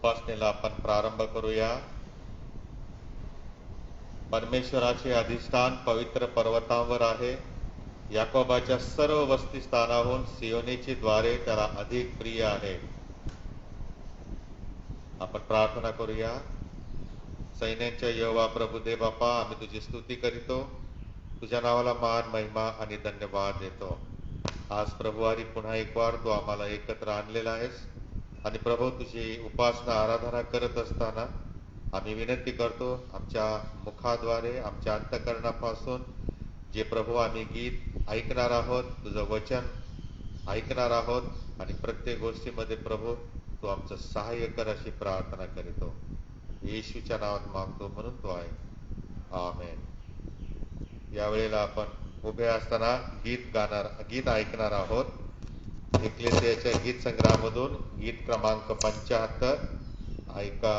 उपासनेला आपण प्रारंभ करूया. परमेश्वराचे अधिष्ठान पवित्र पर्वतांवर आहे. याकोबाच्या सर्व वस्तीस्थानाहून सियोनीची द्वारे त्याला अधिक प्रिय आहे. आपण प्रार्थना करूया. सैन्यांच्या यहोवा प्रभु देव बापा, आम्ही तुझी स्तुती करीतो. तुझ्या नावाला मान, महिमा आणि धन्यवाद देतो. आज प्रभुवारी पुन्हा एक वार तू आम्हाला एकत्र आणलेला आहेस आणि प्रभू तुझी उपासना आराधना करत असताना आम्ही विनंती करतो, आमच्या मुखाद्वारे आमच्या अंतःकरणापासून जे प्रभू आम्ही गीत ऐकणार आहोत, तुझं वचन ऐकणार आहोत आणि प्रत्येक गोष्टीमध्ये प्रभू तू आमचं सहाय्य कर अशी प्रार्थना करीतो. येशूच्या नावात मागतो म्हणून तो आहे. आमेन. यावेळेला आपण उभे असताना गीत ऐकणार आहोत. इक्लेसियाच्या गीत संग्रहामधून गीत क्रमांक 75. ऐका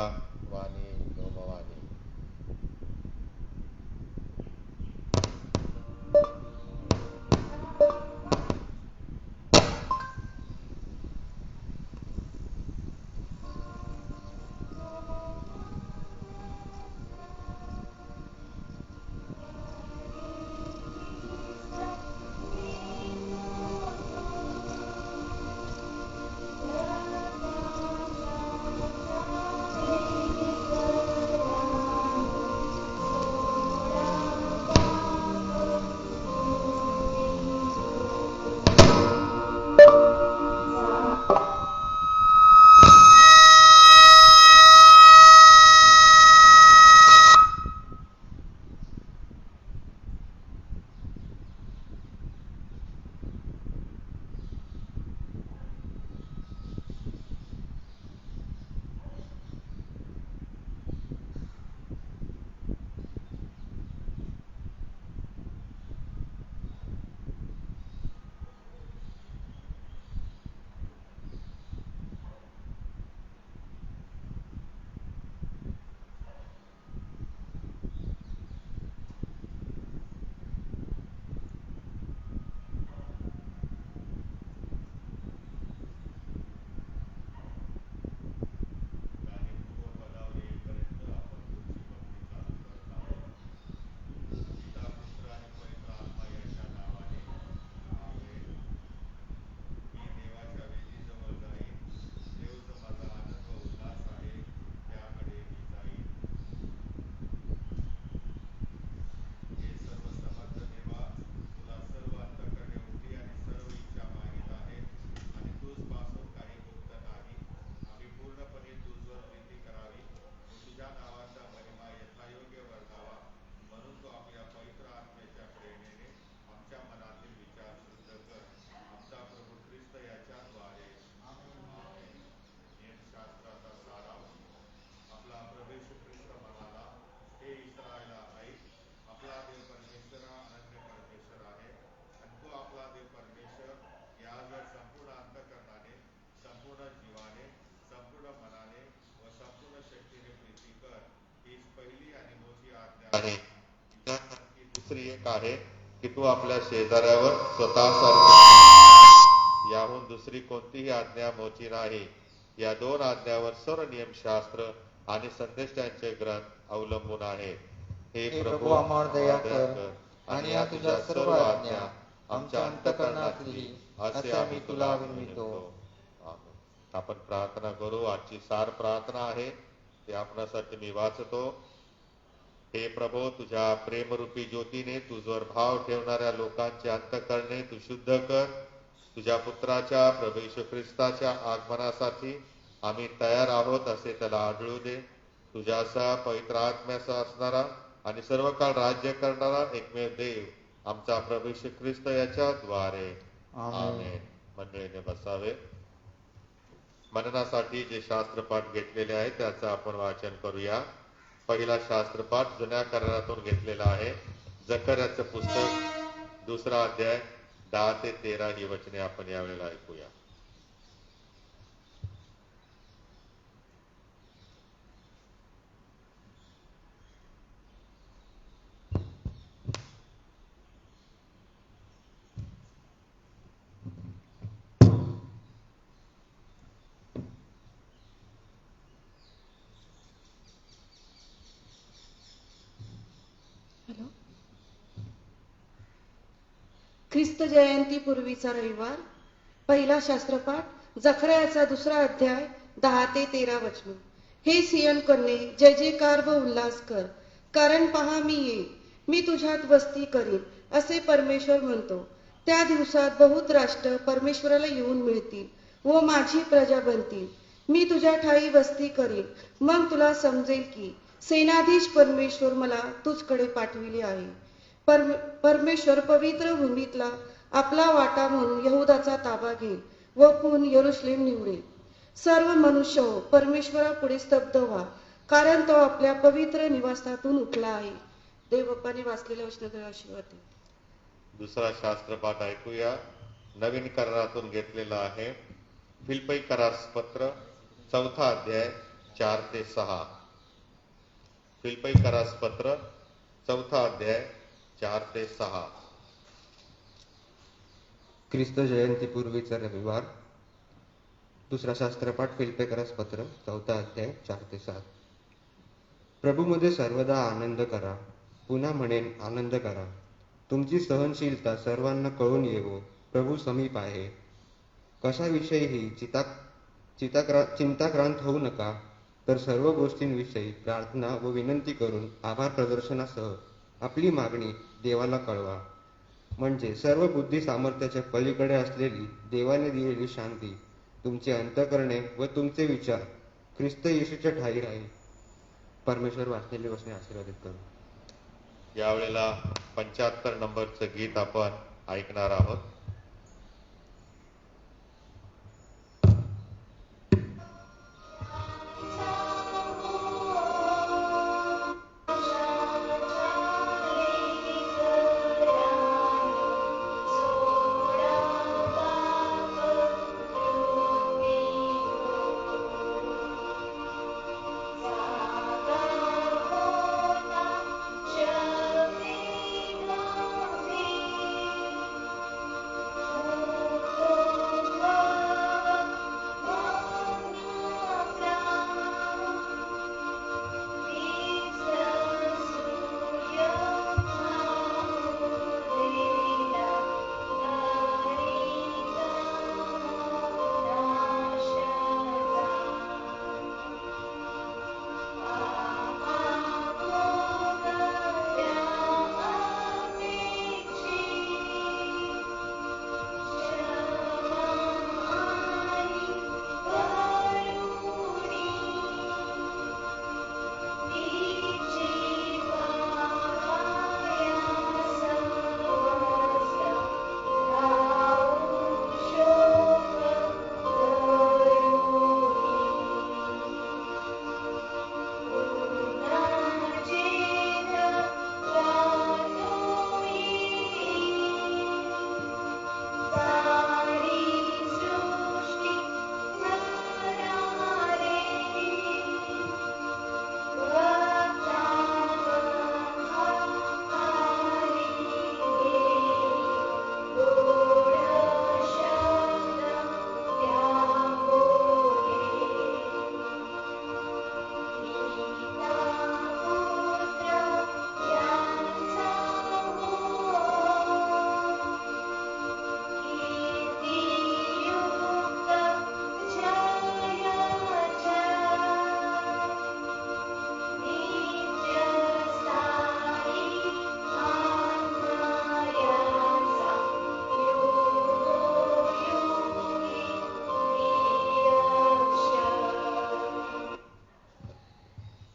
वाणी धोमवाणी. दुसरी एक आहे की तू आपल्या शेजाऱ्यावर स्वतःसारखे, याहून दुसरी कोणतीही आज्ञा मोठी नाही. या दोन आज्ञावर सर्व नियमशास्त्र आणि संदेशांचे ग्रंथ अवलंबून आहे. हे प्रभू आम्हावर दया कर आणि या तुझ्या सर्व आज्ञा आमच्या अंतःकरणातली असे आम्ही तुला विनवितो. आपण प्रार्थना करू. आजची सार प्रार्थना आहे ते आपणासाठी मी वाचतो. हे प्रभू, तुझ्या प्रेमरूपी ज्योतीने तुझवर भाव ठेवणाऱ्या लोकांचे अंतःकरणे तू शुद्ध कर. तुझ्या पुत्राच्या प्रभू येशू ख्रिस्ताच्या आगमनासाठी आम्ही तयार आहोत असे त्याला आढळू दे. तुझ्यासह पवित्र आत्म्यासह असणारा आणि सर्व काळ राज्य करणारा एकमेव देव आमचा प्रभू येशू ख्रिस्त याच्या द्वारे. आमेन. मंडळीने बसावे. मननासाठी जे शास्त्रपाठ घेतलेले आहे त्याचं आपण वाचन करूया. पहिला शास्त्रपाठ जुन्या करारातून घेतलेला आहे. जकर्याचं पुस्तक 2रा अध्याय 10 ते 13 ही वचने आपण यावेळेला ऐकूया. ख्रिस्त जयंती पूर्वीचा रविवार. पहिला शास्त्रपाठ जखर्याचा 2रा अध्याय 10 ते 13 वचन. हे सियन कन्ये, जय जयकार व उल्हास कर, कारण पहा मी येईन, मी तुझ्यात वस्ती करीन, असे परमेश्वर म्हणतो. त्या दिवसात बहुत राष्ट्र परमेश्वराला येऊन मिळतील व माझी प्रजा बनतील. मी तुझ्या ठाई वस्ती करीन. मग तुला समजेल की सेनाधीश परमेश्वर मला तुझकडे पाठविले आहे. परमेश्वर पवित्र भूमीतला आपला वाटा म्हणून यहुदाचा ताबा घेईल व पुन्हा यरुशलेम निवडेल. सर्व मनुष्य हो, परमेश्वरापुढे स्तब्ध व्हा, कारण तो आपल्या पवित्र निवासातून उठला आहे. देवबापाने वाचलेल्या वचनाचा आशीर्वाद दे. दुसरा शास्त्रपाठ ऐकूया. नवीन करारातून घेतलेला आहे. फिलिप्पी करारपत्र 4 अध्याय 4 ते 6. फिलिप्पी करारपत्र 4 अध्याय 4 ते 6. ख्रिस्त जयंती पूर्वीचा रविवार. दुसरा शास्त्रपाठ फिलिप्पी करारपत्र 4 अध्याय 4 ते 7. प्रभूमध्ये सर्वदा आनंद करा. पुन्हा म्हणेन, आनंद करा. तुमची सहनशीलता सर्वांना कळून येवो. प्रभू समीप आहे. कशाविषयीही चिंताक्रांत होऊ नका, तर सर्व गोष्टींविषयी प्रार्थना व विनंती करून आभार प्रदर्शनासह आपली मागणी देवाला कळवा. म्हणजे सर्व बुद्धी सामर्थ्याच्या पलीकडे असलेली देवाने दिलेली शांती तुमचे अंतःकरणे व तुमचे विचार ख्रिस्त येशूच्या ठाई राहील. परमेश्वर वाचलेली वचने आशीर्वादित करू. यावेळेला 75 नंबरचं गीत आपण ऐकणार आहोत.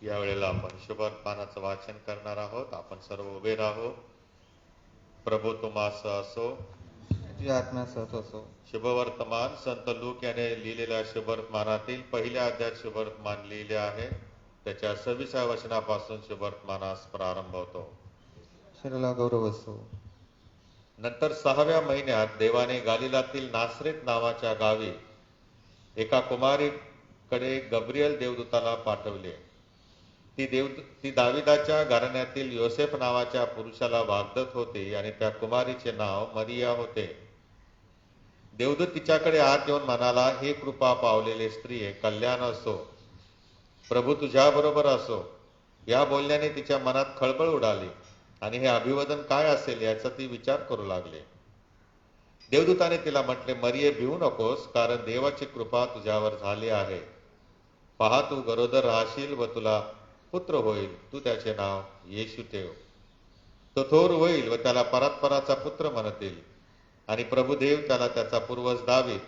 यावेळेला आपण शुभवर्तमानाचं वाचन करणार आहोत. आपण सर्व उभे राहू. प्रभू तुम्हास असो, तुझ्या आत्म्यासह असो. शुभवर्तमान संत लूक याने लिहिलेल्या शुभवर्तमानातील पहिल्या अध्यायात शुभवर्तमान लिहिले आहे. त्याच्या 26व्या वचनापासून शुभवर्तमानास प्रारंभ होतो. शरीराला गौरव असो. नंतर 6व्या महिन्यात देवाने गालिलातील नासरेत नावाच्या गावी एका कुमारीकडे गब्रियल देवदूताला पाठवले. ती दाविदाच्या घराण्यातील योसेफ नावाच्या पुरुषाला वागदत होती आणि त्या कुमारीचे नाव मरिया होते. देवदूत तिच्याकडे आत येऊन म्हणाला, हे कृपा पावलेले स्त्रिये, कल्याण असो, प्रभू तुझ्या बरोबर असो. या बोलण्याने तिच्या मनात खळबळ उडाली आणि हे अभिवादन काय असेल याचा ती विचार करू लागले. देवदूताने तिला म्हटले, मरिये, भिवू नकोस, कारण देवाची कृपा तुझ्यावर झाली आहे. पहा, तू गरोदर राहशील व तुला पुत्र होईल. तू त्याचे नाव येशू ठेव. तो थोर होईल व त्याला परात्पराचा पुत्र म्हणतील. आणि प्रभुदेव त्याला त्याचा पूर्वज दावीद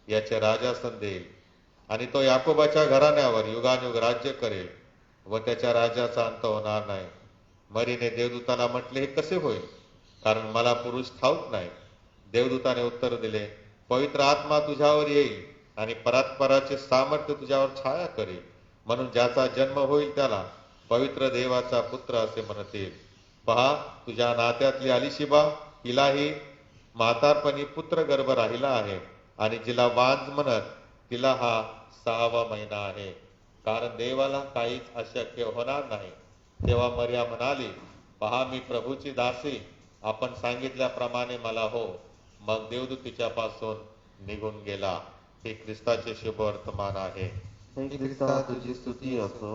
याचे राजासन देईल. आणि तो याकोबाच्या घराण्यावर युगानुयुग राज्य करेल व त्याच्या राज्याचा अंत होणार नाही. मरीने देवदूताला म्हटले, हे कसे होईल, कारण मला पुरुष ठाऊक नाही. देवदूताने उत्तर दिले, पवित्र आत्मा तुझ्यावर येईल आणि परात्पराचे सामर्थ्य तुझ्यावर छाया करेल. म्हणून ज्याचा जन्म होईल त्याला पवित्र देवाचा पुत्र असे म्हणतील. पहा, तुझ्या नात्यातली अलिशिबा, हिलाही म्हातारपणी पुत्र गर्भ राहिला आहे, आणि जिला वांज म्हणत तिला हा 6वा महिना आहे, कारण देवाला काहीच अशक्य होणार नाही. तेव्हा मरिया म्हणाली, पहा, मी प्रभूची दासी, आपण सांगितल्याप्रमाणे मला हो. मग देवदूत तिच्यापासून निघून गेला. हे ख्रिस्ताचे शुभ वर्तमान आहे. हे ख्रिस्ता, तुझी स्तुती असो.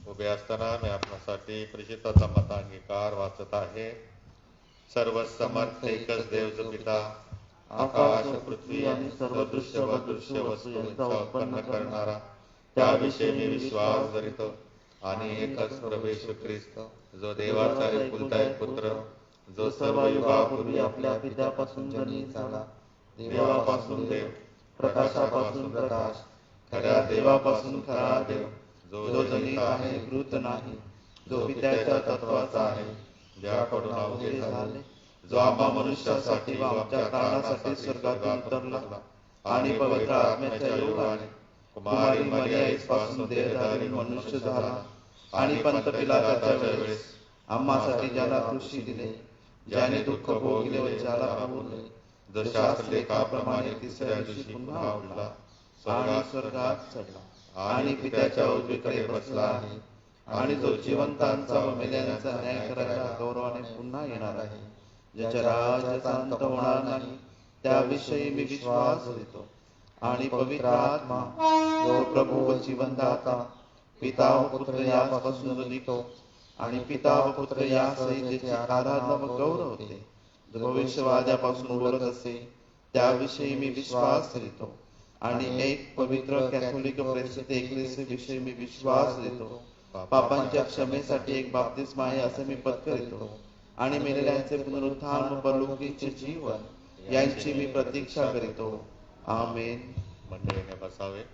उभे असताना मी आपल्यासाठी परिचिताचा मतांगीकार वाचत आहे. सर्व समर्थ एकच देव जो पिता, आकाश पृथ्वी आणि सर्व दृश्य व दृश्य वस्तू यांचा उत्पन्न करणारा, त्याविषयी मी विश्वास धरितो. आणि एकच प्रभू येशू ख्रिस्त, जो देवाचा एकुलता एक पुत्र, जो सर्व युगापूर्वी आपल्या पित्यापासून जनित झाला, देवापासून देव, प्रकाशापासून प्रकाश, खऱ्या देवापासून खरा देव, जो जनित आहे, कृत नाही, जो पित्याच्या तत्वाचा आहे, ज्याकडून अवघे झाले, जो आम्हा मनुष्यासाठी व आमच्या कारणासाठी स्वर्गातून उतरला आणि पवित्र आत्म्याच्या योगाने कुमारी मरियाईपासून देहधारी मनुष्य झाला आणि पंत पिलाताच्या वेळेस आम्हासाठी ज्याला कृषी दिले, ज्याने दुःख भोगले व ज्याला पावले, जो शास्त्रलेखाप्रमाणे तिसऱ्या दिवशी पुन्हा उठला, स्वर्गात चढला आणि पित्याच्या उजवीकडे बसला आहे, आणि जो जिवंतांचा व मेलेल्यांचा न्याय करायला गौरवाने पुन्हा येणार आहे, ज्याच्या राज्याचा अंत होणार नाही, त्याविषयी मी विश्वास धरितो. आणि पवित्र आत्मा, जो प्रभू व जिवंताता, पिता व पुत्र यापासून निघतो, आणि पिता व पुत्र यासहित ज्याची आराधना व गौरव होते, जो भविष्यवाद्यापासून बोलत असे, त्याविषयी मी विश्वास धरितो. आणि एक पवित्र कॅथोलिक प्रेषित एकलेसीविषयी मी विश्वास देतो. पापांच्या क्षमेसाठी एक बाप्तिस्मा आहे असे मी पत्करितो. आणि मेलेल्यांचे पुनरुत्थान व परलोकीचे जीवन यांची मी प्रतीक्षा करीतो. आमेन. मंडळीने बसावे.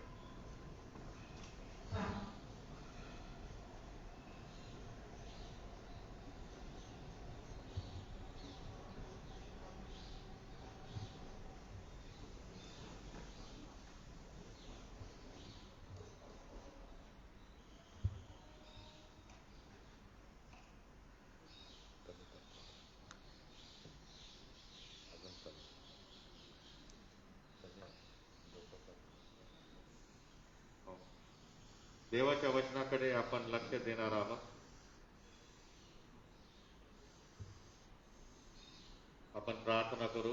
देवाच्या वचनाकडे आपण लक्ष देणार आहोत. आपण प्रार्थना करू.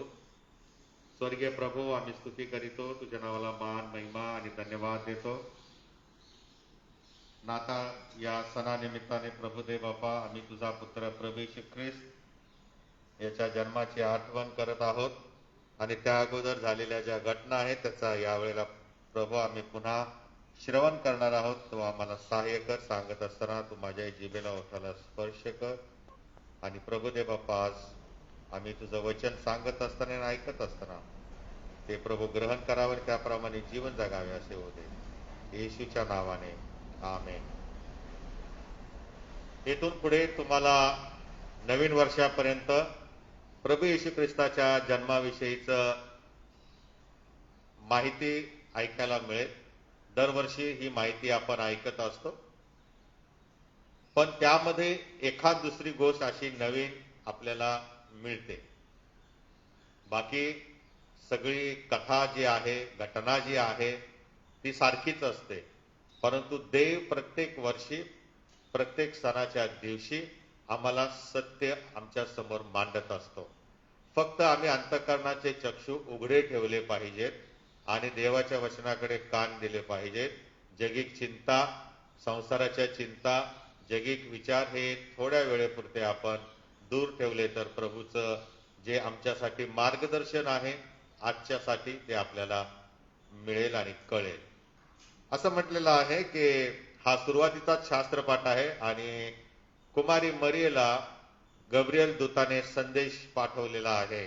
स्वर्गीय प्रभू, आम्ही स्तुती करीतो, तुझ्या नावाला मान, महिमा आणि धन्यवाद देतो. नाता या सणानिमित्ताने प्रभुदेव बापा, आम्ही तुझा पुत्र प्रभू येशू ख्रिस्त याच्या जन्माची आठवण करत आहोत, आणि त्या अगोदर झालेल्या ज्या घटना आहेत त्याचा यावेळेला प्रभू आम्ही पुन्हा श्रवण करणार आहोत. तो आम्हाला सहाय्य कर. सांगत असताना तू माझ्या जिभेला ओठाला स्पर्श कर. आणि प्रभुदेव बाप्पा, आज आम्ही तुझं वचन सांगत असताना आणि ऐकत असताना ते प्रभू ग्रहण करावे, त्याप्रमाणे जीवन जगावे असे होते. येशूच्या नावाने आमेन. येथून पुढे तुम्हाला नवीन वर्षापर्यंत प्रभू येशू ख्रिस्ताच्या जन्माविषयीच माहिती ऐकायला मिळेल. दरवर्षी ही माहिती आपण ऐकत असतो, पण त्यामध्ये एखाद दुसरी गोष्ट अशी नवीन आपल्याला मिळते. बाकी सगळी कथा जी आहे, घटना जी आहे ती सारखीच असते, परंतु देव प्रत्येक वर्षी प्रत्येक सणाच्या दिवशी आम्हाला सत्य आमच्या समोर मांडत असतो. फक्त आम्ही अंतःकरणाचे चक्षु उघडे ठेवले पाहिजेत आणि देवाच्या वचनाकडे कान दिले पाहिजेत. जगिक चिंता, संसाराच्या चिंता, जगिक विचार हे थोड्या वेळेपुरते आपण दूर ठेवले तर प्रभूचं जे आमच्यासाठी मार्गदर्शन आहे आजच्यासाठी ते आपल्याला मिळेल आणि कळेल. असं म्हटलेलं आहे की हा सुरुवातीचाच शास्त्रपाठ आहे आणि कुमारी मरियेला गब्रियल दूताने संदेश पाठवलेला आहे.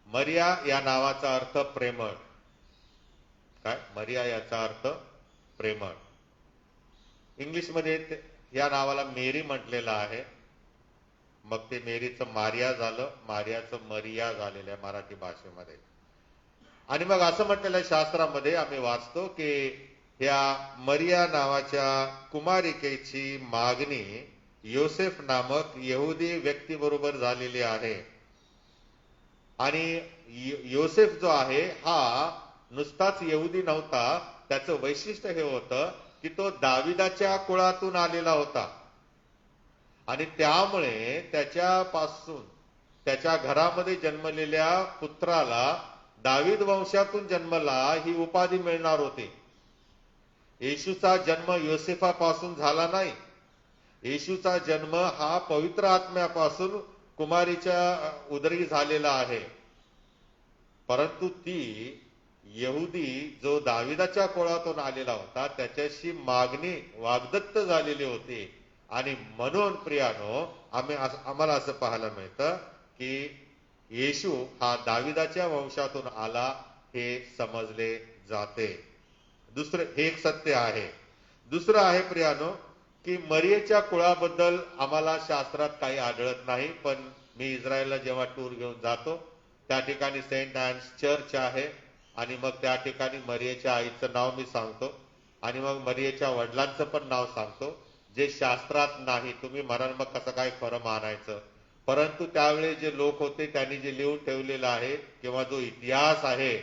मरिया या नावाचा अर्थ प्रेमळ. काय? मरिया याचा अर्थ प्रेमळ. इंग्लिशमध्ये या नावाला मेरी म्हटलेलं आहे. मग ते मेरीचं मारिया झालं, मारियाचं मरिया झालेलं आहे मराठी भाषेमध्ये. आणि मग असं म्हटलेलं आहे शास्त्रामध्ये आम्ही वाचतो की ह्या मरिया नावाच्या कुमारिकेची मागणी योसेफ नामक यहुदी व्यक्तीबरोबर झालेली आहे. आणि योसेफ जो आहे हा नुसताच यहुदी नव्हता. त्याचं वैशिष्ट्य हे होतं की तो दाविदाच्या कुळातून आलेला होता आणि त्यामुळे त्याच्यापासून त्याच्या घरामध्ये जन्मलेल्या पुत्राला दावीद वंशातून जन्मला ही उपाधी मिळणार होती. येशूचा जन्म योसेफापासून झाला नाही. येशूचा जन्म हा पवित्र आत्म्यापासून कुमारीच्या उदरी झालेला आहे. परंतु ती यहुदी जो दाविदाच्या कुळातून आलेला होता त्याच्याशी मागणी वाग्दत्त झालेली होती. आणि म्हणून प्रियानो आम्हाला असं पाहायला मिळतं की येशू हा दाविदाच्या वंशातून आला हे समजले जाते. दुसरं हे एक सत्य आहे. दुसरं आहे प्रियानो की मरियेच्या कुळाबद्दल आम्हाला शास्त्रात काही आढळत नाही. पण मी इस्रायलला जेव्हा टूर घेऊन जातो त्या ठिकाणी सेंट अँड्स चर्च आहे आणि मग त्या ठिकाणी मरियेच्या आईचं नाव मी सांगतो आणि मग मरियेच्या वडिलांचं पण नाव सांगतो जे शास्त्रात नाही. तुम्ही म्हणाल मग कसं काय खरं मानायचं. परंतु त्यावेळी जे लोक होते त्यांनी जे लिहून ठेवलेलं आहे किंवा जो इतिहास आहे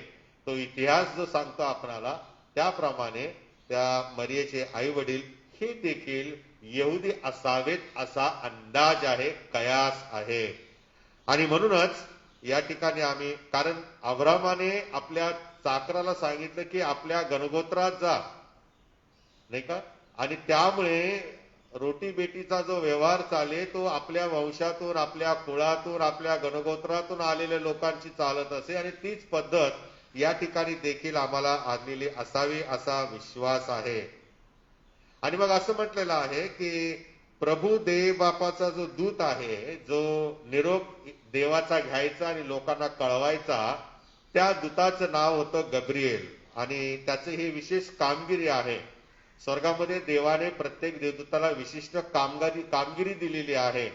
तो इतिहास जो सांगतो आपणाला त्याप्रमाणे त्या मरियेचे आई वडील हे देखील यहुदी असावेत असा अंदाज आहे, कयास आहे. आणि म्हणूनच या ठिकाणी आम्ही कारण अब्रामाने आपल्या चाकराला सांगितलं की आपल्या गणगोत्रात जा नाही का. आणि त्यामुळे रोटी बेटीचा जो व्यवहार चाले तो आपल्या वंशातून आपल्या कुळातून आपल्या गणगोत्रातून आलेल्या लोकांची चालत असे आणि तीच पद्धत या ठिकाणी देखील आम्हाला आलेली असावी असा विश्वास आहे. आणि मग असं म्हटलेलं आहे की प्रभू देव बापाचा जो दूत आहे जो निरोप देवाचा घ्यायचा आणि लोकांना कळवायचा त्या दूताचं नाव होतं गब्रिएल. आणि त्याचं ही विशेष कामगिरी आहे. स्वर्गामध्ये देवाने प्रत्येक देवदूताला विशिष्ट कामगिरी दिलेली आहे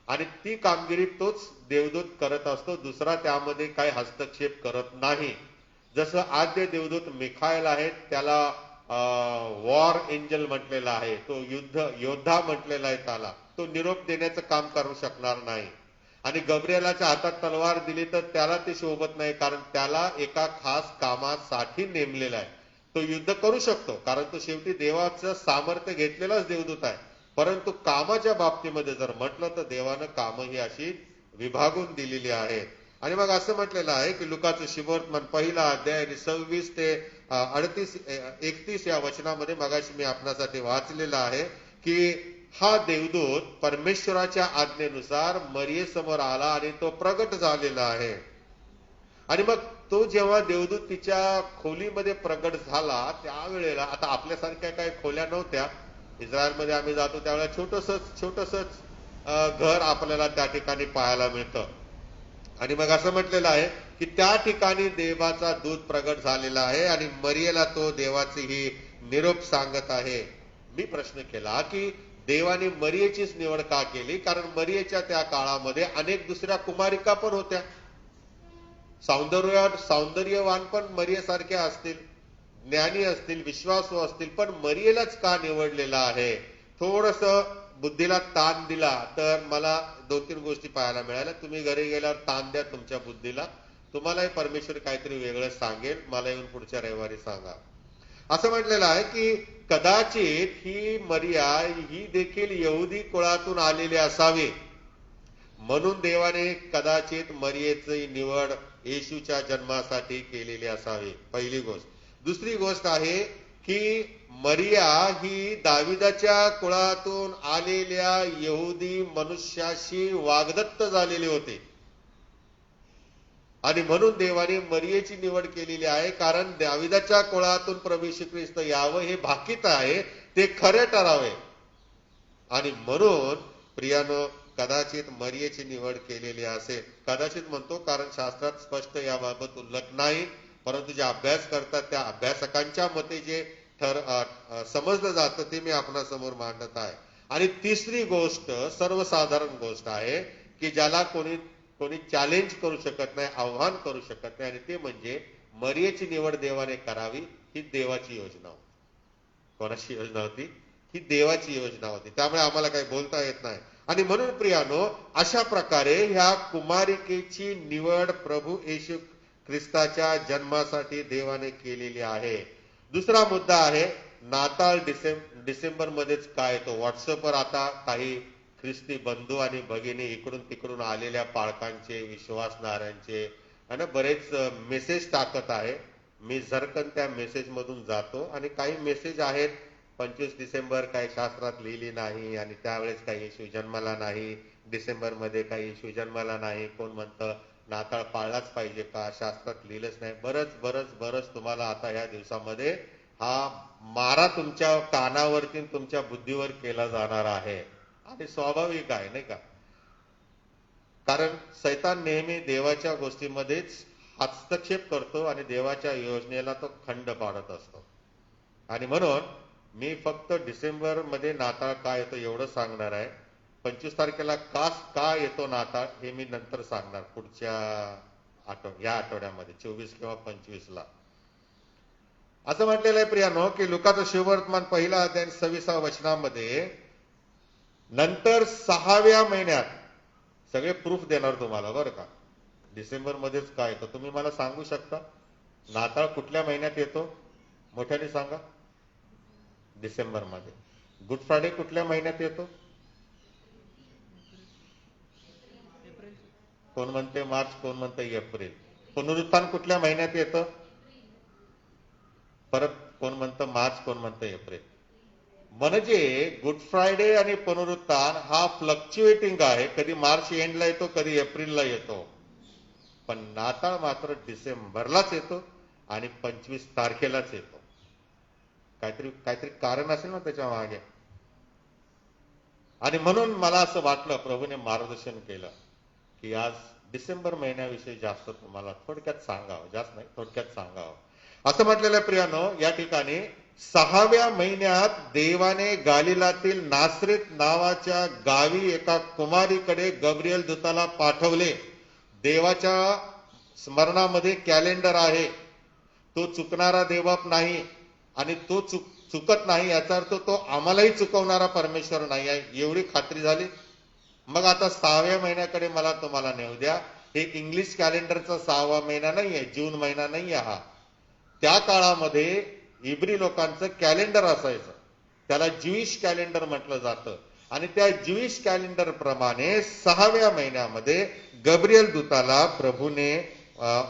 आणि ती कामगिरी तोच देवदूत करत असतो. दुसरा त्यामध्ये काही हस्तक्षेप करत नाही. जसं आद्य देवदूत मिखाएल आहे त्याला वॉर एंजल म्हटलेलं आहे. तो योद्धा म्हटलेला आहे. त्याला तो निरोप देण्याचं काम करू शकणार नाही. आणि गब्रिएलाच्या हातात तलवार दिली तर त्याला ते शोभत नाही कारण त्याला एका खास कामासाठी नेमलेला आहे. तो युद्ध करू शकतो कारण तो शेवटी देवाचं सामर्थ्य घेतलेलाच देवदूत आहे. परंतु कामाच्या बाबतीमध्ये जर म्हटलं तर देवानं कामं ही अशी विभागून दिलेली आहेत. आणि मग असं म्हटलेलं आहे की लुकाचं शुभवर्तमान 1 अध्याय 26 ते 31 या वचनामध्ये मगाशी मी आपणासाठी वाचलेलं आहे की हा देवदूत परमेश्वराच्या आज्ञेनुसार मरियेसमोर आला आणि तो प्रगट झालेला आहे. आणि मग तो जेव्हा देवदूत तिच्या खोलीमध्ये प्रगट झाला त्यावेळेला आता आपल्यासारख्या काही खोल्या नव्हत्या. इस्रायलमध्ये आम्ही जातो त्यावेळेला छोटंसंच घर आपल्याला त्या ठिकाणी पाहायला मिळतं. आणि मग असं म्हटलेलं आहे की त्या ठिकाणी देवाचा दूत प्रगट झालेला आहे आणि मरियेला तो देवाची ही निरोप सांगत आहे. मी प्रश्न केला की देवाने मरियेचीच निवड का केली. कारण मरियेच्या त्या काळामध्ये अनेक दुसऱ्या कुमारिका पण होत्या. सौंदर्यवान पण मरियेसारख्या असतील, ज्ञानी असतील, विश्वासू असतील, पण मरियेलाच का निवडलेला आहे. थोडस बुद्धीला ताण दिला तर मला 2-3 गोष्टी पाहायला मिळाल्या. तुम्ही घरी गेल्यावर ताण द्या तुमच्या बुद्धीला, तुम्हालाही परमेश्वर काहीतरी वेगळं सांगेल. मला येऊन पुढच्या रविवारी सांगा. असं म्हटलेलं आहे की कदाचित ही मरिया ही देखील यहुदी कुळातून आलेली असावी म्हणून देवाने कदाचित मरियेची निवड येशूच्या जन्मासाठी केलेली असावी. पहिली गोष्ट. दुसरी गोष्ट आहे की मरिया ही दाविदाच्या कुळातून आलेल्या यहुदी मनुष्याशी वाग्दत्त झालेली होती. आणि म्हणून देवाने मरियेची निवड केलेली आहे, कारण दाविदाच्या कुळातून प्रभू येशू ख्रिस्त यावं हे भाकीत आहे, ते खरे ठरावे. आणि म्हणून प्रियानो, कदाचित मरियेची निवड केलेली असेल. कदाचित म्हणतो कारण शास्त्रात स्पष्ट याबाबत उल्लेख नाही, परंतु जे अभ्यास करतात त्या अभ्यासकांच्या मते जे समजलं जातं ते मी आपणासमोर मांडत आहे. आणि तिसरी गोष्ट सर्वसाधारण गोष्ट आहे की ज्याला कोणी चॅलेंज करू शकत नाही, आव्हान करू शकत नाही, आणि ते म्हणजे मरियेची निवड देवाने करावी ही देवाची योजना होती. कोणाची योजना होती? ही देवाची योजना होती. त्यामुळे आम्हाला काही बोलता येत नाही. आणि म्हणून प्रियानो, अशा प्रकारे ह्या कुमारिकेची निवड प्रभू येशू ख्रिस्ताच्या जन्मासाठी देवाने केलेली आहे. दुसरा मुद्दा आहे नाताळ. डिसेंबर मध्येच काय येतो? व्हॉट्सअपवर आता काही ख्रिस्ती बंधू आणि भगिनी इकडून तिकडून आलेल्या पालकांचे, विश्वासणाऱ्यांचे आणि बरेच मेसेज टाकत आहे. मी झरकन त्या मेसेज मधून जातो आणि काही मेसेज आहेत 25 डिसेंबर काही शास्त्रात लिहिली नाही आणि त्यावेळेस काही येशू जन्माला नाही, डिसेंबर मध्ये काही येशू जन्माला नाही. कोण म्हणतं नाताळ पाळलाच पाहिजे का, शास्त्रात लिहिलंच नाही. बरंच तुम्हाला आता ह्या दिवसामध्ये हा मारा तुमच्या कानावरती तुमच्या बुद्धीवर केला जाणार आहे. आणि स्वाभाविक आहे नाही का, कारण सैतान नेहमी देवाच्या गोष्टीमध्येच हस्तक्षेप करतो आणि देवाच्या योजनेला तो खंड पाडत असतो. आणि म्हणून मी फक्त डिसेंबर मध्ये नाताळ का येतो एवढं सांगणार आहे. 25 तारखेला का येतो नाताळ हे मी नंतर सांगणार पुढच्या या आठवड्यामध्ये 24 किंवा 25 ला. असं म्हटलेलं आहे प्रियानो की लुकाचं शिववर्तमान 1 अध्याय 26 वचनामध्ये नंतर 6व्या महिन्यात, सगळे प्रूफ देणार तुम्हाला बरं का, डिसेंबर मध्येच काय येतं तुम्ही मला सांगू शकता? नाताळ कुठल्या महिन्यात येतो? मोठ्याने सांगा. डिसेंबर मध्ये. गुड फ्रायडे कुठल्या महिन्यात येतो? कोण म्हणते मार्च, कोण म्हणते एप्रिल. पुनरुत्थान कुठल्या महिन्यात येतं? परत कोण म्हणतं मार्च, कोण म्हणतं एप्रिल. म्हणजे गुड फ्रायडे आणि पुनरुत्थान हा फ्लक्च्युएटिंग आहे. कधी मार्च एंडला येतो, कधी एप्रिलला येतो. पण नाताळ मात्र डिसेंबरलाच येतो आणि 25 तारखेलाच येतो. काहीतरी कारण असेल ना त्याच्या मागे. आणि म्हणून मला असं वाटलं, प्रभूने मार्गदर्शन केलं की आज डिसेंबर महिन्याविषयी जास्त तुम्हाला थोडक्यात सांगावं, जास्त नाही थोडक्यात सांगावं. असं म्हटलेलं प्रियानो, या ठिकाणी 6व्या महिन्यात देवाने गालिलातील नासरेत नावाच्या गावी एका कुमारीकडे गब्रिएल दूताला पाठवले. देवाच्या स्मरणामध्ये कॅलेंडर आहे, तो चुकणारा देवबाप नाही आणि तो चुकत नाही याचा अर्थ तो आम्हालाही चुकवणारा परमेश्वर नाही आहे, एवढी खात्री झाली. मग आता 6व्या महिन्याकडे मला तुम्हाला नेऊ द्या. हे इंग्लिश कॅलेंडरचा 6वा महिना नाहीये, जून महिना नाहीये हा. त्या काळामध्ये इब्री लोकांचं कॅलेंडर असायचं, त्याला ज्यूइश कॅलेंडर म्हटलं जातं. आणि त्या ज्यूइश कॅलेंडर प्रमाणे 6व्या महिन्यामध्ये गब्रिएल दूताला प्रभूने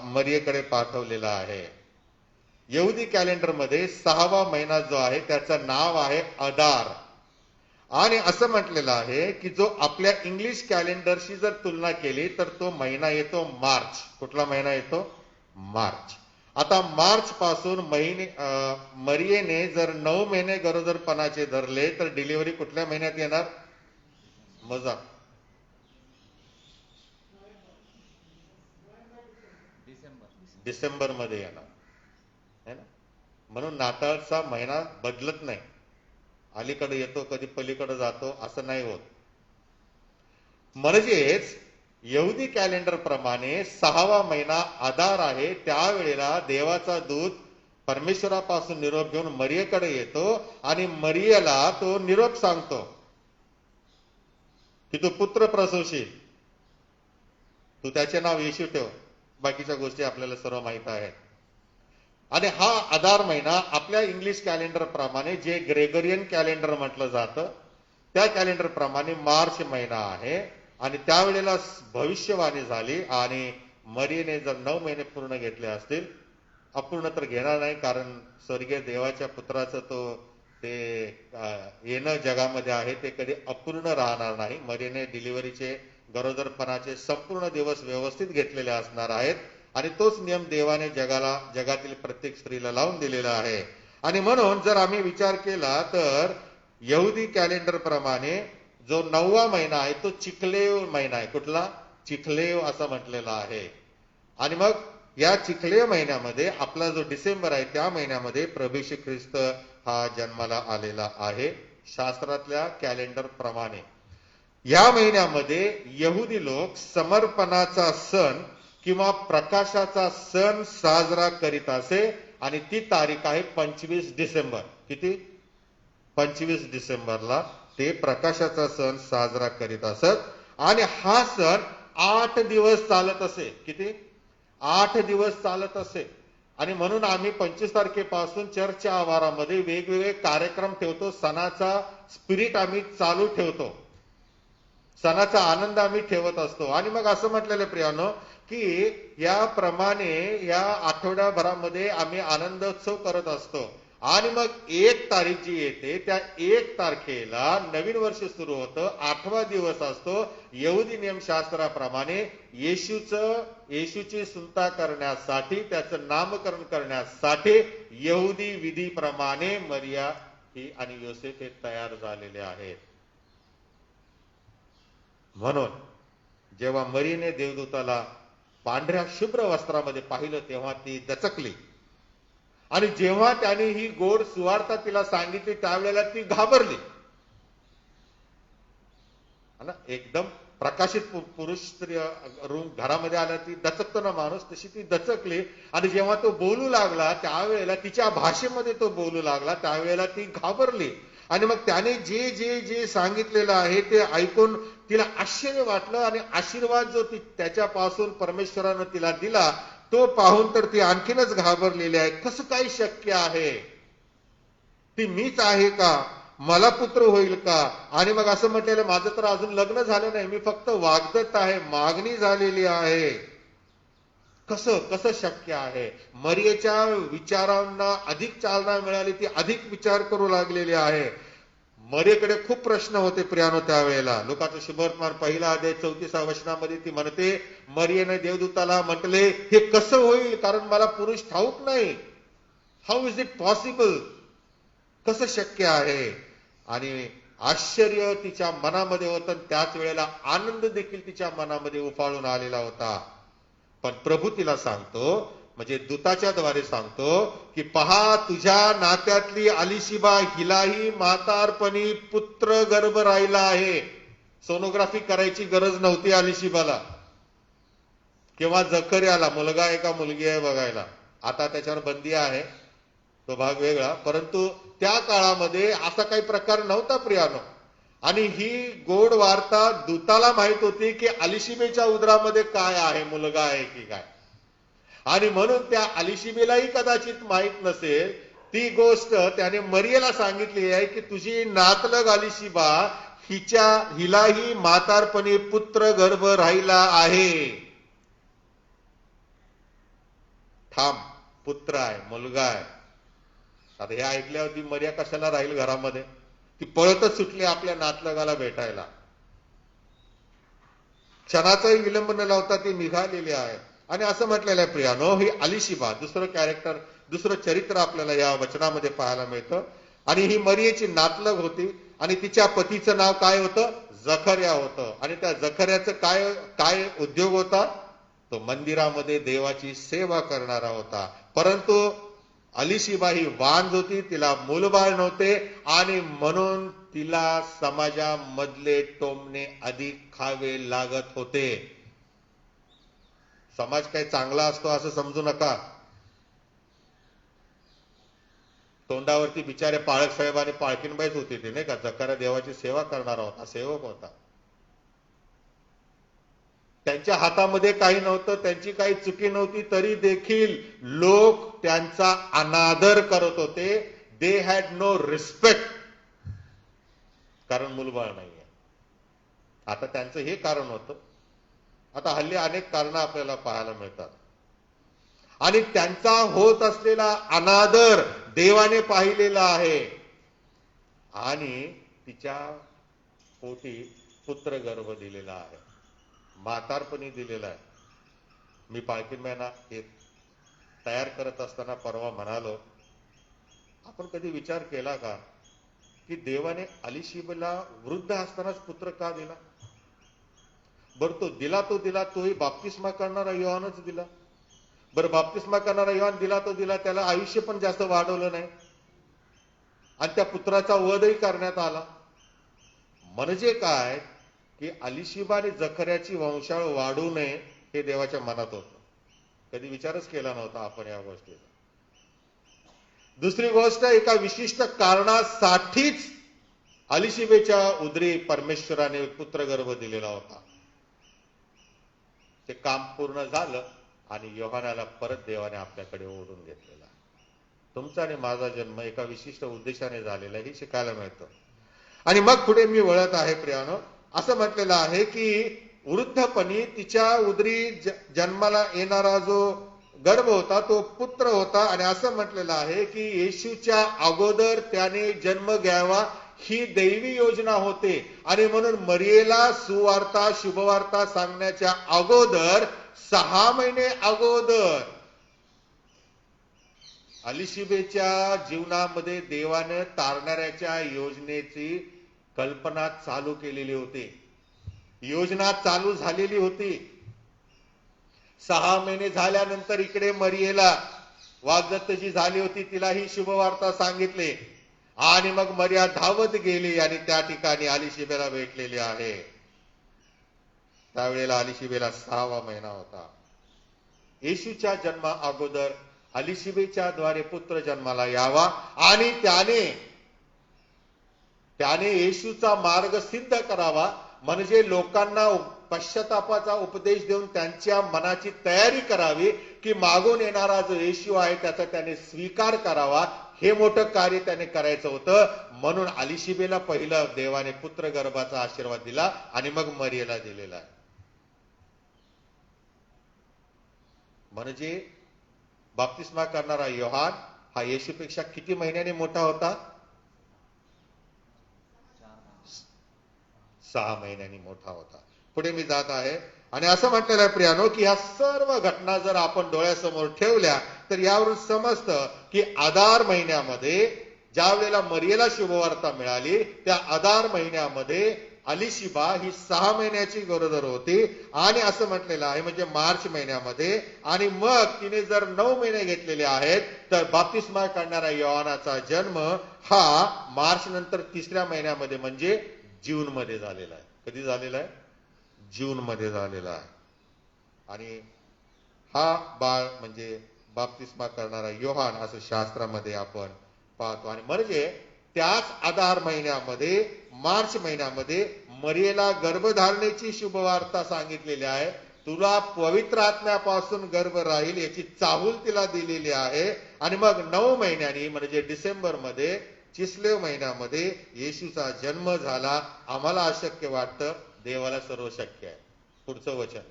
मरियेकडे पाठवलेला आहे. यहुदी कॅलेंडर मध्ये 6वा महिना जो आहे त्याचं नाव आहे अदार. आणि असं म्हटलेलं आहे की जो आपल्या इंग्लिश कॅलेंडरशी जर तुलना केली तर तो महिना येतो मार्च. कुठला महिना येतो? मार्च. आता मार्च पासून मरियेने जर 9 महिने गरोदरपणाचे धरले तर डिलिव्हरी कुठल्या महिन्यात येणार? मजा. डिसेंबर मध्ये येणार है ना. म्हणून नाताळचा महिना बदलत नाही, अलीकडे येतो कधी पलीकडे जातो असं नाही होत. म्हणजेच यहुदी कॅलेंडर प्रमाणे 6वा महिना आधार आहे. त्यावेळेला देवाचा दूत परमेश्वरापासून निरोप घेऊन मरियेकडे येतो आणि मरियेला तो निरोप सांगतो की तू पुत्र प्रसवशील, तू त्याचे नाव येशू ठेव. बाकीच्या गोष्टी आपल्याला सर्व माहित आहेत. आणि हा आधार महिना आपल्या इंग्लिश कॅलेंडर प्रमाणे जे ग्रेगरियन कॅलेंडर म्हटलं जातं त्या कॅलेंडर प्रमाणे मार्च महिना आहे. आणि त्यावेळेला भविष्यवाणी झाली आणि मरियेने जर 9 महिने पूर्ण घेतले असतील, अपूर्ण तर घेणार नाही कारण स्वर्गीय देवाच्या पुत्राचं ते येणं जगामध्ये आहे ते कधी अपूर्ण राहणार नाही. मरियेने डिलिव्हरीचे गरोदरपणाचे संपूर्ण दिवस व्यवस्थित घेतलेले असणार आहेत आणि तोच नियम देवाने जगातील प्रत्येक स्त्रीला लावून दिलेला आहे. आणि म्हणून जर आम्ही विचार केला तर यहुदी कॅलेंडर प्रमाणे जो 9वा महिना आहे तो चिखलेव महिना आहे. कुठला? चिखलेव असं म्हटलेला आहे. आणि मग या चिखलेव महिन्यामध्ये आपला जो डिसेंबर आहे त्या महिन्यामध्ये प्रभू येशू ख्रिस्त हा जन्माला आलेला आहे शास्त्रातल्या कॅलेंडर प्रमाणे. या महिन्यामध्ये यहुदी लोक समर्पणाचा सण किंवा प्रकाशाचा सण साजरा करीत असे आणि ती तारीख आहे 25 डिसेंबर. किती? 25 डिसेंबरला ते प्रकाशाचा सण साजरा करीत असत. आणि हा सण 8 दिवस चालत असे. किती? 8 दिवस चालत असे. आणि म्हणून आम्ही 25 तारखेपासून चर्चच्या आवारामध्ये वेगवेगळे कार्यक्रम ठेवतो. सणाचा स्पिरिट आम्ही चालू ठेवतो, सणाचा आनंद आम्ही ठेवत असतो. आणि मग असं म्हटलेलं प्रियानो की याप्रमाणे या आठवड्याभरामध्ये आम्ही आनंदोत्सव करत असतो. आणि मग 1 तारीख जी येते त्या 1 तारखेला नवीन वर्ष सुरू होतं. 8वा दिवस असतो. यहुदी नियमशास्त्राप्रमाणे येशूची सुंता करण्यासाठी, त्याचं नामकरण करण्यासाठी यहुदी विधीप्रमाणे मरिया ही आणि योसेफ हे तयार झालेले आहेत. म्हणून जेव्हा मरीने देवदूताला पांढऱ्या शुभ्र वस्त्रामध्ये पाहिलं तेव्हा ती दचकली. आणि जेव्हा त्याने ही गोड सुवार्ता तिला सांगितली त्यावेळेला ती घाबरली. एकदम प्रकाशित पुरुष स्त्री रूम घरामध्ये आला ती दचकतो ना माणूस, तशी ती दचकली. आणि जेव्हा तो बोलू लागला त्यावेळेला तिच्या भाषेमध्ये तो बोलू लागला त्यावेळेला ती घाबरली. आणि मग त्याने जे जे जे सांगितलेलं आहे ते ऐकून तिला आश्चर्य वाटलं. आणि आशीर्वाद जो त्याच्यापासून परमेश्वरानं तिला दिला तो पाहून तर ती आणखीनच घाबरलेली आहे. कसं काय शक्य आहे? ती मीच आहे का? मला पुत्र होईल का? आणि मग असं म्हटलेलं माझं तर अजून लग्न झालं नाही, मी फक्त वागदत्त आहे, मागणी झालेली आहे. कसं कसं शक्य आहे? मरियेच्या विचारांना अधिक चालना मिळाली, ती अधिक विचार करू लागलेली आहे. मरियेकडे खूप प्रश्न होते प्रियानो त्यावेळेला. लोकांचं शुभवर्तमान 1 अध्याय 34 वचनामध्ये ती म्हणते मरियेने देवदूताला म्हटले हे कसं होईल, कारण मला पुरुष ठाऊक नाही. How is it possible? कसं शक्य आहे? आणि आश्चर्य तिच्या मनामध्ये होतं, त्याच वेळेला आनंद देखील तिच्या मनामध्ये उफाळून आलेला होता. पण प्रभू तिला सांगतो, म्हणजे दूताच्या द्वारे सांगतो की पहा तुझ्या नात्यातली अलिशिबा हिलाही म्हातारपणी पुत्र गर्भ राहिला आहे. सोनोग्राफी करायची गरज नव्हती अलिशिबाला किंवा जकर्याला मुलगा आहे का मुलगी आहे बघायला. आता त्याच्यावर बंदी आहे, तो भाग वेगळा. परंतु त्या काळामध्ये असा काही प्रकार नव्हता प्रियानो. आणि ही गोड वार्ता दूताला माहित होती की अलिशिबेच्या उदरामध्ये काय आहे, मुलगा आहे की काय. आणि म्हणून त्या अलिशिबेलाही कदाचित माहित नसेल ती गोष्ट त्याने मरियेला सांगितली आहे की तुझी नातलग अलिशिबा हिलाही म्हातारपणी पुत्र गर्भ राहिला आहे. थांब, पुत्र आहे, मुलगा आहे. आता हे ऐकल्यावर ती मरिया कशाला राहील घरामध्ये? ती पळतच सुटली आपल्या नातलगाला भेटायला. क्षणाचाही विलंब न लावता ती निघालेली आहे. आणि असं म्हटलेलं आहे प्रियानो, ही अलिशिबा दुसरं चरित्र आपल्याला या वचनामध्ये पाहायला मिळतं. आणि ही मरियेची नातलग होती आणि तिच्या पतीचं नाव काय होतं? जखर्या होतं. आणि त्या जखर्याचं काय उद्योग होता? तो मंदिरामध्ये देवाची सेवा करणारा होता. परंतु अलिशिबा ही वांज होती, तिला मूलबाळ नव्हते आणि म्हणून तिला समाजामधले टोमणे अधिक खावे लागत होते. समाज काही चांगला असतो असं समजू नका. तोंडावरती बिचारे पाळक साहेब आणि पाळकीनबाईच होती ते, नाही का. जकर्या देवाची सेवा करणारा होता, सेवक होता. त्यांच्या हातामध्ये काही नव्हतं, त्यांची काही चुकी नव्हती, तरी देखील लोक त्यांचा अनादर करत होते. दे हॅड नो रिस्पेक्ट, कारण मुलबाळ नाहीये. आता त्यांचं हे कारण होतं. आता हल्ली अनेक कारणं आपल्याला पाहायला मिळतात. आणि त्यांचा होत असलेला अनादर देवाने पाहिलेला आहे आणि तिच्या पोटी पुत्र गर्भ दिलेला आहे, म्हातारपणी दिलेला आहे. मी पालखी महिना हे तयार करत असताना परवा म्हणालो, आपण कधी विचार केला का की देवाने अलिशिबला वृद्ध असतानाच पुत्र का दिला? बरं तो दिला तोही बाप्तिस्मा करणारा योहानच दिला. बरं बाप्तिस्मा करणारा योहान दिला तो दिला, त्याला आयुष्य पण जास्त वाढवलं नाही आणि त्या पुत्राचा वधही करण्यात आला. म्हणजे काय की अलिशिबा आणि जखऱ्याची वंशावळ वाढू नये हे देवाच्या मनात होतं. कधी विचारच केला नव्हता आपण या गोष्टीचा. दुसरी गोष्ट, एका विशिष्ट कारणासाठीच अलिशिबेच्या उदरी परमेश्वराने पुत्रगर्भ दिलेला होता. ते काम पूर्ण झालं आणि योहानाला परत देवाने आपल्याकडे ओढून घेतलेला. तुमचा आणि माझा जन्म एका विशिष्ट उद्देशाने झालेला हे शिकायला मिळतं. आणि मग पुढे मी वळत आहे प्रियानो, असं म्हटलेलं आहे की वृद्धपणी तिच्या उदरी जन्माला येणारा जो गर्भ होता तो पुत्र होता. आणि असं म्हटलेलं आहे की येशूच्या अगोदर त्याने जन्म घ्यावा ही दैवी योजना होते. आणि म्हणून मरियेला सुवार्ता शुभवार्ता सांगण्याच्या अगोदर 6 महिने अगोदर अलिशिबेच्या जीवनामध्ये देवानं तारणाऱ्याच्या योजनेची कल्पना चालू केलेली होती. योजना चालू झालेली होती. 6 महिने झाल्यानंतर इकडे मरियेला वाग्दत्त जी झाली होती तिला ही शुभवार्ता सांगितली आणि मग मरिया धावत गेली आणि त्या ठिकाणी अलिशिबेला भेटलेली आहे. त्यावेळेला अलिशिबेला 6वा महिना होता. येशूच्या जन्मा अगोदर अलिशिबेच्या द्वारे पुत्र जन्माला यावा आणि त्याने येशूचा मार्ग सिद्ध करावा. म्हणजे लोकांना पश्चातापाचा उपदेश देऊन त्यांच्या मनाची तयारी करावी की मागून येणारा जो येशू आहे त्याचा त्याने स्वीकार करावा. हे मोठं कार्य त्याने करायचं होतं. म्हणून अलिशिबेला पहिलं देवाने पुत्र गर्भाचा आशीर्वाद दिला आणि मग मरियेला दिलेला आहे. म्हणजे बाप्तिस्मा करणारा योहान हा येशूपेक्षा किती महिन्याने मोठा होता? 6 महिन्यांनी मोठा होता. पुढे मी जात आहे आणि असं म्हटलेलं आहे प्रियानो की ह्या सर्व घटना जर आपण डोळ्यासमोर ठेवल्या तर यावरून समजतं की आदार महिन्यामध्ये ज्या वेळेला मरियेला शुभवार्ता मिळाली त्या आदार महिन्यामध्ये अलिशिबा ही 6 महिन्याची गरोदर होती. आणि असं म्हटलेलं आहे म्हणजे मार्च महिन्यामध्ये. आणि मग तिने जर 9 महिने घेतलेले आहेत तर बाप्तिस्मा करणारा योहानाचा जन्म हा मार्च नंतर 3ऱ्या महिन्यामध्ये म्हणजे जून मध्ये झालेला आहे. कधी झालेला आहे? जून मध्ये झालेला आहे. आणि हा बाळ म्हणजे बाप्तिस्मा करणारा योहान असं शास्त्रामध्ये आपण पाहतो. आणि म्हणजे त्याच आधार महिन्यामध्ये मार्च महिन्यामध्ये मरियेला गर्भधारणेची शुभवार्ता सांगितलेली आहे. तुला पवित्र आत्म्यापासून गर्भ राहील याची चाहूल तिला दिलेली आहे. आणि मग 9 महिन्यांनी म्हणजे डिसेंबर मध्ये चिस्लेव महिन्यामध्ये येशूचा जन्म झाला. आम्हाला अशक्य वाटतं, देवाला सर्व शक्य आहे. पुढचं वचन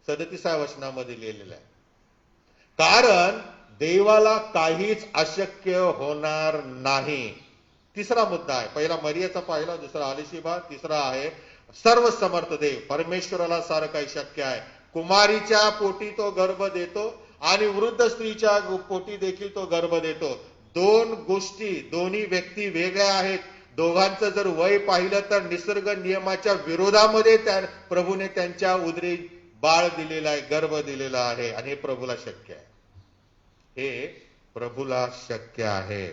37व्या वचनामध्ये लिहिलेलं आहे. कारण देवाला काहीच अशक्य होणार नाही. तिसरा मुद्दा आहे. पहिला मरियेचा पाहिला, दुसरा अलिशिबा, तिसरा आहे सर्व समर्थ देव. परमेश्वराला सारं काही शक्य आहे. कुमारीच्या पोटी तो गर्भ देतो आणि वृद्ध स्त्रीच्या पोटी देखील तो गर्भ देतो. 2 गोष्टी, दोन्ही व्यक्ती वेगळ्या आहेत. दोघांचं जर वय पाहिलं तर निसर्ग नियमाच्या विरोधामध्ये प्रभूने त्यांच्या उदरी बाळ दिलेला आहे, गर्भ दिलेला आहे. आणि हे प्रभूला शक्य आहे. हे प्रभूला शक्य आहे.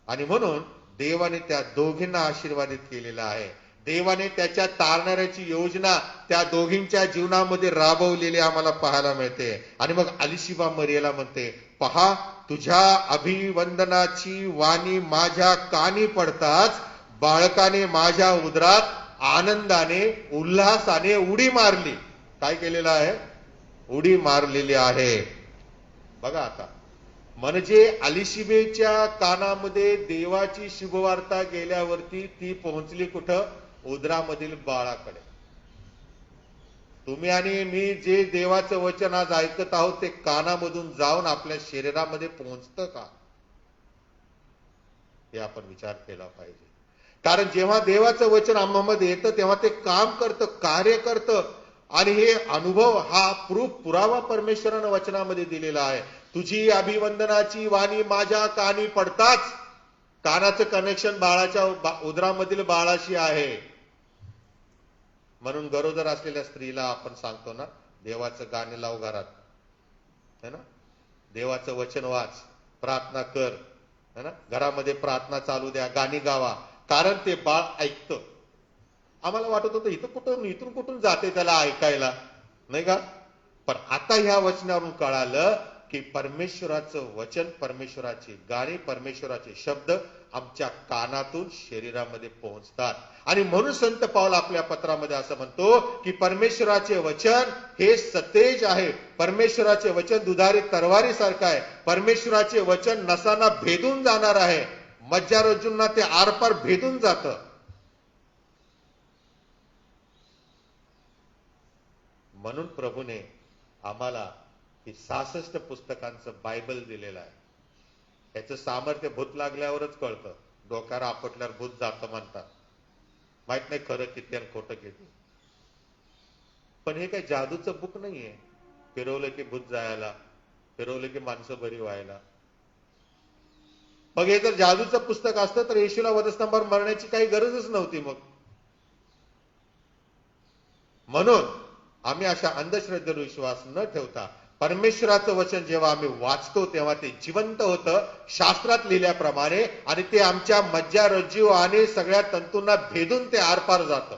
आणि म्हणून देवाने त्या दोघींना आशीर्वादित केलेला आहे. देवाने त्याच्या तारणाऱ्याची योजना त्या दोघींच्या जीवनामध्ये राबवलेली आम्हाला पाहायला मिळते. आणि मग अलिशिबा मरियेला म्हणते, पहा तुझ्या अभिवंदनाची वाणी माझ्या कानी पडताच बाळकाने माझ्या उदरात आनंदाने उल्हासाने उडी मारली. काय केलेलं आहे? उडी मारलेली आहे. बघा आता, म्हणजे अलिशिबेच्या कानामध्ये देवाची शुभवार्ता गेल्यावरती ती पोहोचली कुठं? उदरामधील बाळाकडे. तुम्ही आणि मी जे देवाचं वचन आज ऐकत आहोत ते कानामधून जाऊन आपल्या शरीरामध्ये पोहोचतं का? हे आपण विचार केला पाहिजे. कारण जेव्हा देवाचं वचन आम्हामध्ये येतं तेव्हा ते काम करतं, कार्य करतं. आणि हे अनुभव हा पुरावा परमेश्वरानं वचनामध्ये दिलेला आहे. तुझी अभिवंदनाची वाणी माझ्या कानी पडताच, कानाचं कनेक्शन बाळाच्या उदरामधील बाळाशी आहे. म्हणून गरोदर असलेल्या स्त्रीला आपण सांगतो ना, देवाचं गाणं लाव घरात, है ना, देवाचं वचन वाच, प्रार्थना कर, है ना, घरामध्ये प्रार्थना चालू द्या, गाणी गावा, कारण ते बाळ ऐकतं. आम्हाला वाटत होतं इथून कुठून जाते त्याला ऐकायला, नाही का? पण आता ह्या वचनावरून कळालं की परमेश्वराचं वचन, परमेश्वराची गाणी, परमेश्वराचे शब्द आमच्या कानातून शरीरामध्ये पोहोचतात. आणि म्हणून संत पाऊल आपल्या पत्रामध्ये असं म्हणतो की परमेश्वराचे वचन हे सतेज आहे, परमेश्वराचे वचन दुधारी तलवारीसारखं आहे, परमेश्वराचे वचन नसांना भेदून जाणार आहे, मज्जारज्जूंना ते आरपार भेदून जातं. म्हणून प्रभूने आम्हाला ही 66 पुस्तकांचं बायबल दिलेलं आहे. याचं सामर्थ्य भूत लागल्यावरच कळतं. डोक्यावर आपटल्यावर भूत जातं म्हणतात, माहित नाही खरं किती आणि खोटं किती. पण हे काही जादूचं बुक नाहीये, फिरवलं की भूत जायला, फिरवलं की माणसं बरी व्हायला. मग हे जर जादूचं पुस्तक असतं तर येशूला वधस्तंभावर मरण्याची काही गरजच नव्हती. मग म्हणून आम्ही अशा अंधश्रद्धेवर विश्वास न ठेवता परमेश्वराचं वचन जेव्हा आम्ही वाचतो तेव्हा ते जिवंत होतं, शास्त्रात लिहिल्याप्रमाणे, आणि ते आमच्या मज्जा, रज्जू आणि सगळ्या तंतूंना भेदून ते आरपार जातं.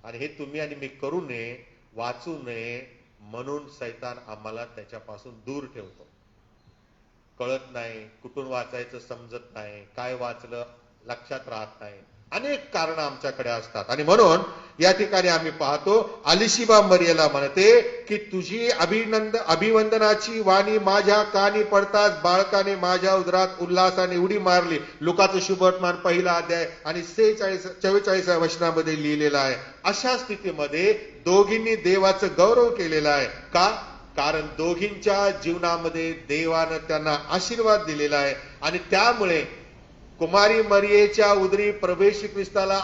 आणि हे तुम्ही आणि मी करू नये, वाचू नये, म्हणून सैतान आम्हाला त्याच्यापासून दूर ठेवतो. कळत नाही, कुठून वाचायचं समजत नाही, काय वाचलं लक्षात राहत नाही, अनेक कारण आमच्याकडे असतात. आणि म्हणून या ठिकाणी आम्ही पाहतो अलिशिबा मरियला म्हणते की तुझी अभिवंदनाची वाणी माझ्या कानी पडताच बाळकाने माझ्या उदरात उल्हासाने उडी मारली. लुकाचं शुभवर्तमान 1 अध्याय आणि 44 वचनामध्ये लिहिलेलं आहे. अशा स्थितीमध्ये दोघींनी देवाचं गौरव केलेला आहे. का? कारण दोघींच्या जीवनामध्ये देवानं त्यांना आशीर्वाद दिलेला आहे. आणि त्यामुळे कुमारी मरियेच्या उदरी प्रवेश ख्रिस्ताला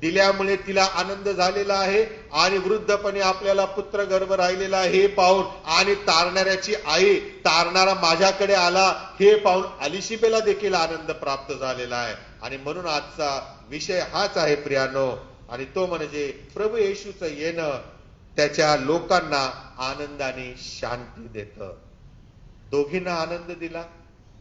दिल्यामुळे तिला आनंद झालेला आहे. आणि वृद्धपणे आपल्याला पुत्र गर्भ राहिलेला हे पाहून, आणि तारणाऱ्याची आई, तारणारा माझ्याकडे आला हे पाहून अलिशिबेला देखील आनंद प्राप्त झालेला आहे. आणि म्हणून आजचा विषय हाच आहे प्रियानो, आणि तो म्हणजे प्रभू येशूचं येणं त्याच्या लोकांना आनंदाने शांती देतं. दोघींना आनंद दिला,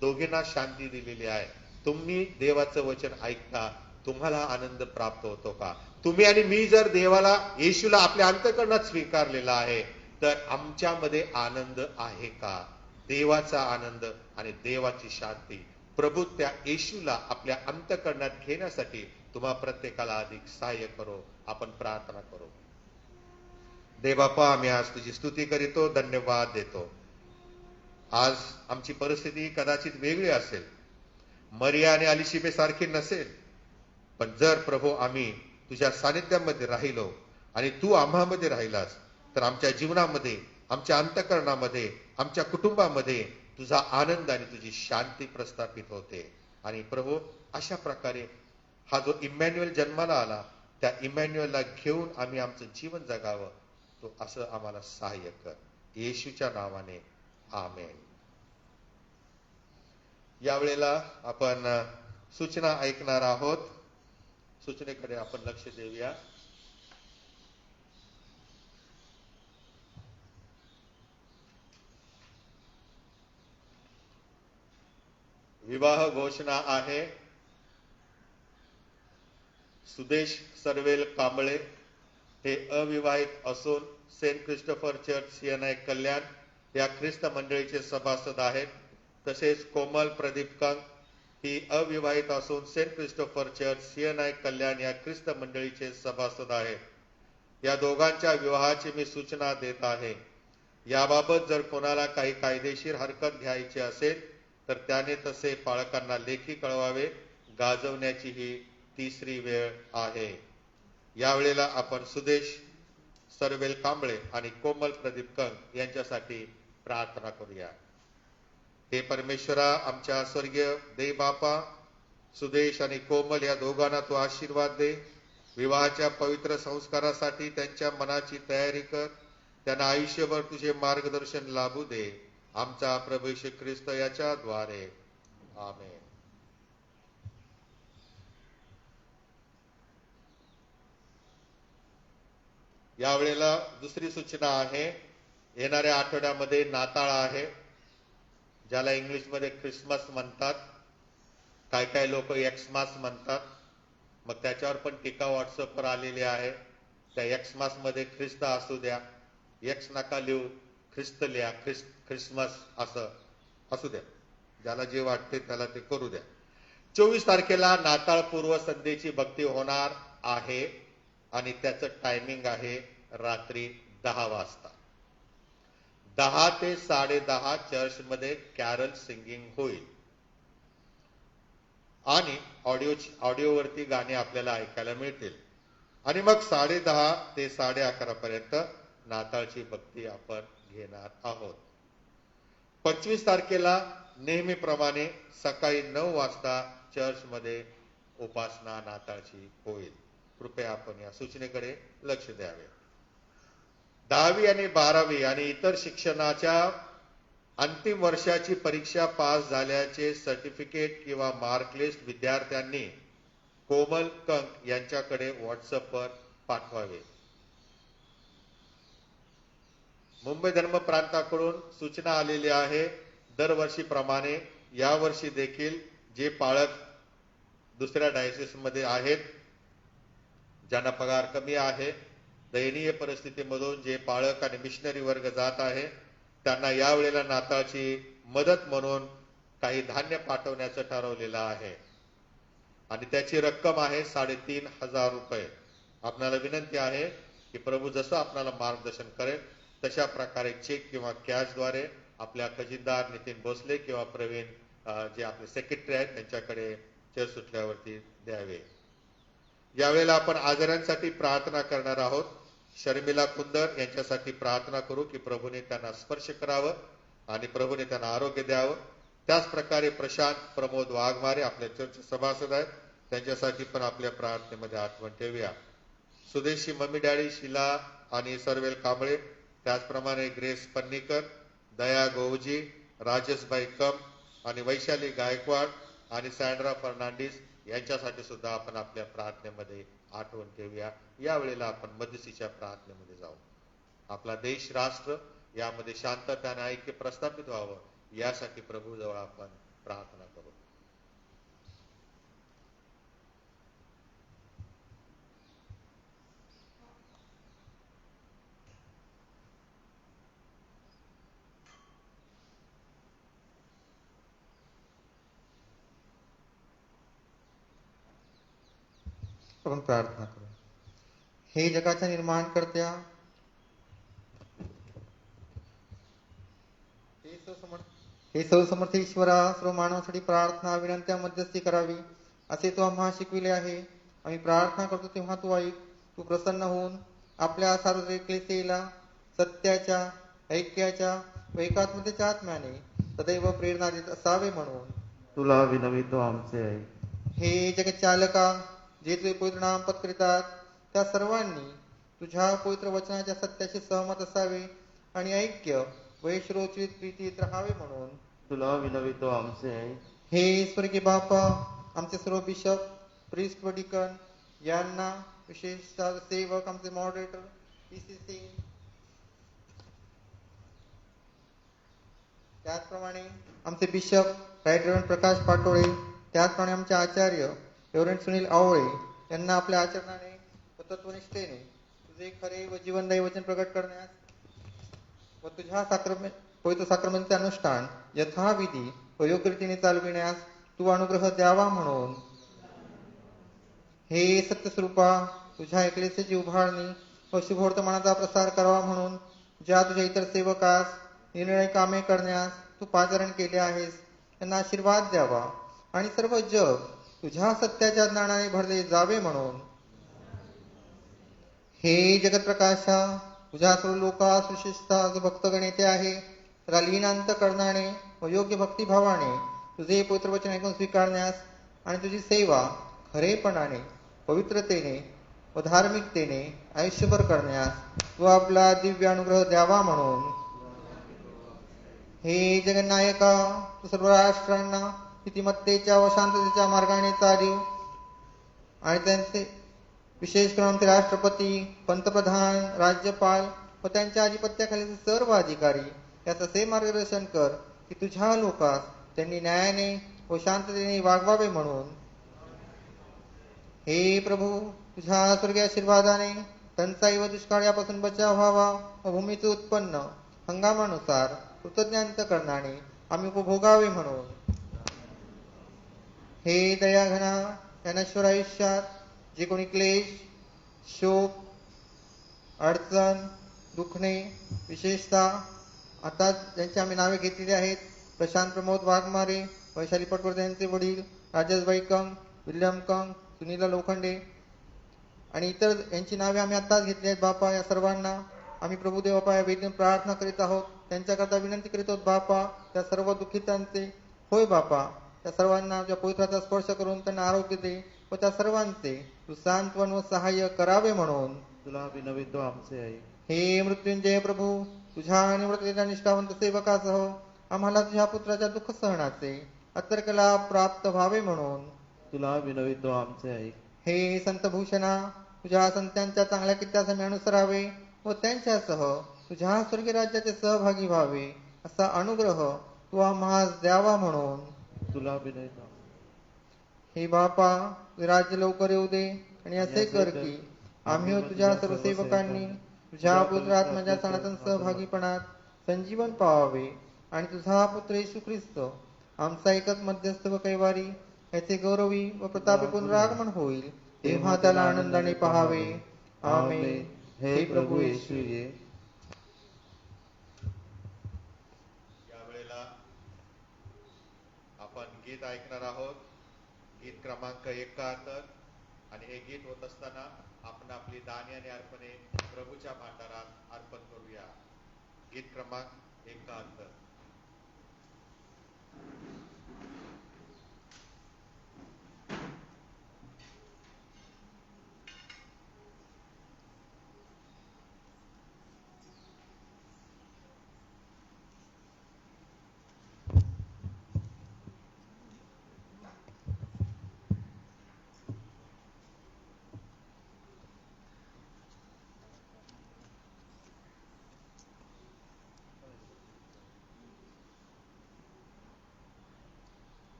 दोघींना शांती दिलेली आहे. तुम्ही देवाचं वचन ऐकता, तुम्हाला आनंद प्राप्त होतो का? तुम्ही आणि मी जर देवाला, येशूला आपल्या अंतःकरणात स्वीकारलेला आहे तर आमच्यामध्ये आनंद आहे का? देवाचा आनंद आणि देवाची शांती. प्रभू त्या येशूला आपल्या अंतःकरणात घेण्यासाठी तुम्हा प्रत्येकाला अधिक सहाय्य करो. आपण प्रार्थना करू. देवबापा, आम्ही आज तुझी स्तुती करीतो, धन्यवाद देतो. आज आमची परिस्थिती कदाचित वेगळी असेल, मरिया आणि अलिशिबे सारखी नसेल, पण जर प्रभू आम्ही तुझ्या सानिध्यामध्ये राहिलो आणि तू आम्हामध्ये राहिलास तर आमच्या जीवनामध्ये, आमच्या अंतःकरणामध्ये, आमच्या कुटुंबामध्ये तुझा आनंद आणि तुझी शांती प्रस्थापित होते. आणि प्रभू अशा प्रकारे हा जो इमॅन्युअल जन्माला आला त्या इमॅन्युअलला घेऊन आम्ही आमचं जीवन जगावं, तो असं आम्हाला सहाय्य कर. येशूच्या नावाने आमेन. यावेळेला आपण सूचना ऐकणार आहोत. सूचनेकडे आपण लक्ष देऊया. विवाह घोषणा आहे. सुदेश सर्वेल कांबळे हे अविवाहित असून सेंट क्रिस्टोफर चर्च सीएनआय कल्याण या ख्रिस्त मंडळीचे सभासद आहेत. तसेच कोमल प्रदीप कंग ही अविवाहित असून सेंट क्रिस्टोफर चर्च सीएनआय कल्याण या ख्रिस्त मंडळीचे सभासद आहेत. या दोघांच्या विवाहाची मी सूचना देत आहे. याबाबत जर कोणाला काही कायदेशीर हरकत घ्यायची असेल तर त्याने तसे पालकांना लेखी कळवावे. गाजवण्याची ही तिसरी वेळ आहे. यावेळेला आपण सुदेश सर्वेल कांबळे आणि कोमल प्रदीप कंग यांच्यासाठी प्रार्थना करूया. हे परमेश्वरा, आमच्या स्वर्गीय देव बापा, सुदेश आणि कोमल या दोघांना तू आशीर्वाद दे. विवाहाच्या पवित्र संस्कारासाठी त्यांच्या मनाची तयारी कर. त्यांना आयुष्यभर तुझे मार्गदर्शन लाभू दे. आमचा प्रभू येशू ख्रिस्त याच्या द्वारे. आमेन. यावेळेला दुसरी सूचना आहे. येणाऱ्या आठवड्यामध्ये नाताळ आहे, ज्याला इंग्लिशमध्ये ख्रिसमस म्हणतात. काय लोक एक्समास म्हणतात. मग त्याच्यावर पण टीका व्हॉट्सअपवर आलेली आहे. त्या एक्समास मध्ये ख्रिस्त असू द्या, एक्स नका लिहू, ख्रिस्त लिहा, ख्रिसमस असं असू द्या. ज्याला जे वाटते त्याला ते करू द्या. 24 तारखेला नाताळ पूर्व संध्येची भक्ती होणार आहे आणि त्याचं टायमिंग आहे रात्री 10 वाजता. 10 ते 10:30 चर्चमध्ये कॅरल सिंगिंग होईल आणि ऑडिओवरती गाणी आपल्याला ऐकायला मिळतील. आणि मग 10:30 ते 11:30 पर्यंत नाताळची भक्ती आपण घेणार आहोत. 25 तारखेला नेहमीप्रमाणे सकाळी 9 वाजता चर्चमध्ये उपासना नाताळची होईल. कृपया आपण या सूचनेकडे लक्ष द्यावे. 10वी आणि 12वी आणि इतर शिक्षणाच्या अंतिम वर्षाची परीक्षा पास झाल्याचे सर्टिफिकेट किंवा मार्कलिस्ट विद्यार्थ्यांनी कोमल कंक यांच्याकडे व्हॉट्सअपवर पाठवावे. मुंबई धर्म प्रांताकडून सूचना आलेली आहे. दरवर्षीप्रमाणे यावर्षी देखील जे पालक दुसऱ्या डायसिसमध्ये आहेत, ज्यांना पगार कमी आहे, दयनीय परिस्थितीमधून जे पालक आणि मिशनरी वर्ग जात आहे, त्यांना यावेळेला नाताळची मदत म्हणून काही धान्य पाठवण्याचं ठरवलेलं आहे आणि त्याची रक्कम आहे 3,500 रुपये. आपल्याला विनंती आहे की प्रभू जसं आपल्याला मार्गदर्शन करेल तशा प्रकारे चेक किंवा कॅशद्वारे आपल्या खजिनदार नितीन भोसले किंवा प्रवीण जे आपले सेक्रेटरी आहेत त्यांच्याकडे चर्च सुटल्यावरती द्यावे. यावेळेला आपण आजारांसाठी प्रार्थना करणार आहोत. शर्मिला कुंदर यांच्यासाठी प्रार्थना करू की प्रभूने त्यांना स्पर्श करावं आणि प्रभूने त्यांना आरोग्य द्यावं. त्याच प्रकारे प्रशांत प्रमोद वाघमारे आपल्या चर्च सभासद आहेत, त्यांच्यासाठी पण आपल्या प्रार्थनेमध्ये आठवण ठेवूया. सुदेशी मम्मी डॅडी शीला आणि सर्वेल कांबळे, त्याचप्रमाणे ग्रेस पन्नीकर, दया गोवजी, राजेशबाई कम आणि वैशाली गायकवाड आणि सँड्रा फर्नांडिस यांच्यासाठी सुद्धा आपण आपल्या प्रार्थनेमध्ये आठवण ठेवूया. यावेळेला आपण मध्यस्थीच्या प्रार्थनेमध्ये जाऊ. आपला देश राष्ट्र यामध्ये शांतता आणि ऐक्य प्रस्थापित व्हावं यासाठी प्रभूजवळ आपण प्रार्थना करू. आपण प्रार्थना करू. हे जगाच्या निर्माणकर्त्या, हे सर्वसमर्थ ईश्वरा, सर्व मानवासाठी प्रार्थना विनंत्या मध्यस्थी करावी असे तू आम्हा शिकविले आहे. आम्ही प्रार्थना करतो तेव्हा तू ऐक. तू प्रसन्न होऊन आपल्या सार्वत्रिक कलीसियाला सत्याच्या, ऐक्याच्या व एकात्मतेच्या आत्म्याने सदैव प्रेरणा देत असावे म्हणून तुला विनवितो आमचे ऐक. हे जगचालका, जे तुझे पवित्र नाम पत्करितात त्या सर्वांनी तुझ्या पवित्र वचनाच्या सत्याशी सहमत असावे आणि ऐक्य वैश्रोचित प्रीतीत राहावे म्हणून तुला विनवितो आमचे ऐक. हे स्वर्गीय बापा, आमचे सर्व बिशप, प्रिस्ट व डिकन यांना, विशेषतः सेवक, आमचे मॉडरेटर PCC, त्याचप्रमाणे आमचे बिशप राईट रेव्हरंड प्रकाश पाटोळे, त्याचप्रमाणे आमचे आचार्य रेव्हरंड सुनील आवळे यांना आपल्या आचरणाने व तत्वनिष्ठेने तुझे खरे व जीवनदायी वचन प्रकट करण्यास व तुझ्या पवित्र साक्रमेंटचे अनुष्ठान यथाविधी व योग्य रीतीने चालविण्यास तू अनुग्रह द्यावा म्हणून हे सत्यस्वरूपा, तुझ्या एकलेसेची उभारणी व शुभवर्तमानाचा प्रसार करावा म्हणून ज्या तुझ्या इतर सेवकास निर्णय कामे करण्यास तू पाचारण केले आहेस त्यांना आशीर्वाद द्यावा आणि सर्व जग तुझ्या सत्याच्या ज्ञानाने भरले जावे म्हणून हे जगत प्रकाशा, तुझ्या सर्व लोकांस विशेषतः जो भक्तगण येथे आहे त्याला लीनांत करणाने व योग्य भक्तिभावाने तुझे पवित्र वचन ऐकून स्वीकारण्यास आणि तुझी सेवा खरेपणाने, पवित्रतेने व धार्मिकतेने आयुष्यभर करण्यास तू आपला दिव्य अनुग्रह द्यावा म्हणून हे जगन्नायका, तू सर्व राष्ट्रांना नीतिमत्तेच्या व शांततेच्या मार्गाने चालीव आणि त्यांचे विशेष करून आमचे राष्ट्रपती, पंतप्रधान, राज्यपाल व त्यांच्या अधिपत्याखालील सर्व अधिकारी याचं असे मार्गदर्शन कर की तुझ्या लोकास त्यांनी न्यायाने व शांततेने वागवावे म्हणून हे प्रभू, तुझ्या स्वर्गीय आशीर्वादाने टंचाई व दुष्काळ यापासून बचाव व्हावा व भूमीचे उत्पन्न हंगामानुसार कृतज्ञांत करणाने आम्ही उपभोगावे म्हणून हे दयाघना, या नश्वर आयुष्यात जे कोणी क्लेश, शोक, अडचण, दुखणे, विशेषतः आता ज्यांची आम्ही नावे घेतलेली आहेत, प्रशांत प्रमोद वाघमारे, वैशाली पटवर्धन यांचे वडील, राजेशभाई कंग, विल्यम कंग, सुनीला लोखंडे आणि इतर यांची नावे आम्ही आत्ताच घेतली आहेत बापा. या सर्वांना आम्ही प्रभुदेव बापा या वेदीने प्रार्थना करीत आहोत. त्यांच्याकरता विनंती करीत आहोत बापा, त्या सर्व दुःखितांचे होय बापा, त्या सर्वांना त्या पवित्राचा स्पर्श करून त्यांना आरोग्य दे व त्या सर्वांचे तू सांत्वन व सहाय्य करावे म्हणून तुला विनवितो आमचे आई. हे मृत्युंजय प्रभू, तुझ्या निवृत्तीच्या निष्ठावंत सेवकासह आम्हाला तुझ्या पुत्राच्या दुःख सहनाचे अत्तरकला प्राप्त व्हावे म्हणून तुला विनवितो आमचे आई. हे संतभूषणा, तुझ्या संतांच्या चांगल्या कित्यास आम्ही अनुसरावे व त्यांच्यासह तुझ्या स्वर्गीय राज्याचे सहभागी व्हावे असा अनुग्रह तू आम्हास द्यावा म्हणून तुला विनवितो. हे बापा, तुझे राज्य लवकर येऊ दे आणि असे कर की आम्ही व तुझ्या सर्व सेवकांनी तुझ्या पुत्र आत्म्याच्या सनातन सहभागीपणात संजीवन पावावे आणि तुझा पुत्र येशू ख्रिस्त आमचा एकच मध्यस्थ व कैवारी याचे गौरवी व प्रतापी पुनरागमन होईल तेव्हा त्याला आनंदाने पाहावे. आमेन. हे प्रभू येशू ये. यावेळेला आपण गीत ऐकणार आहोत. गीत क्रमांक 71. आणि हे गीत होत असताना आपण आपली दाने आणि अर्पणे प्रभूच्या भांडारात अर्पण करूया. गीत क्रमांक 71.